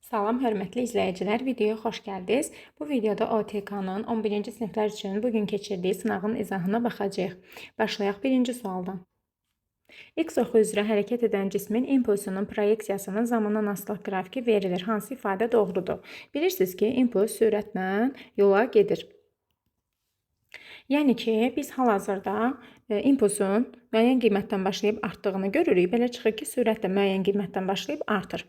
Salam, hörmətli izləyicilər, videoya xoş gəldiniz. Bu videoda OTK-nın 11-ci siniflər üçün bugün keçirdiyi sınağın izahına baxacağıq. Başlayaq birinci sualdan. X oxu üzrə hərəkət edən cismin impulsunun proyeksiyasının zamandan asılıq qrafiki verilir. Hansı ifadə doğrudur? Bilirsiniz ki, impuls sürətlə yola gedir. Yəni ki, biz hal-hazırda impulsun müəyyən qiymətdən başlayıb artdığını görürük. Belə çıxır ki, sürət də müəyyən qiymətdən başlayıb artır.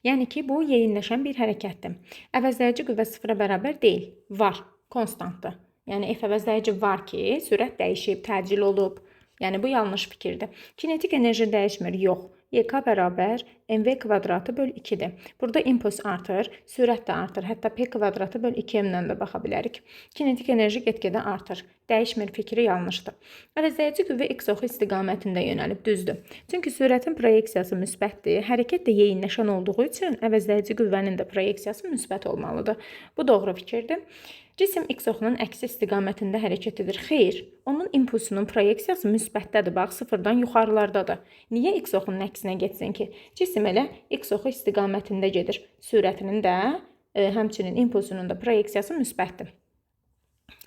Yəni ki, bu yeyinləşən bir hərəkətdir. Əvəzləyici qüvvə sıfıra bərabər deyil, var, konstantdır. Yəni F əvəzləyici var ki, sürət dəyişib, təcil olub. Yəni bu yanlış fikirdir. Kinetik enerji dəyişmir, yox. YK bərabər mv kvadratı böl 2-dir. Burada impuls artır, sürət də artır. Hətta p kvadratı böl 2m-lə də baxa bilərik. Kinetik enerji get-gedə artır. Dəyişmir fikri yanlışdır. Əvəzləyici qüvvə x oxu istiqamətində yönəlib, düzdür. Çünki sürətin proyeksiyası müsbətdir. Hərəkət də yeyinləşən olduğu üçün əvəzləyici qüvvənin də proyeksiyası müsbət olmalıdır. Bu doğru fikirdir. Cisim x oxunun əksi istiqamətində hərəkət edir. Xeyr, onun impulsunun proyeksiyası müsbətdədir. Bax, sıfırdan yuxarılardadır. Niyə x oxunun əksinə getsin ki? Cisim elə x oxu istiqamətində gedir. Sürətinin də, həmçinin impulsunun da proyeksiyası müsbətdir.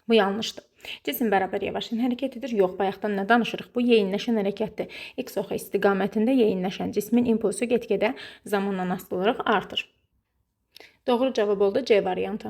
Bu yanlışdır. Cisim bərabər yavaşın hərəkət edir. Yox, bayaqdan nə danışırıq? Bu yeyinləşən hərəkətdir. X oxu istiqamətində yeyinləşən cismin impulsu get-gedə zamanla asılılıq artır. Doğru cavab oldu C variantı.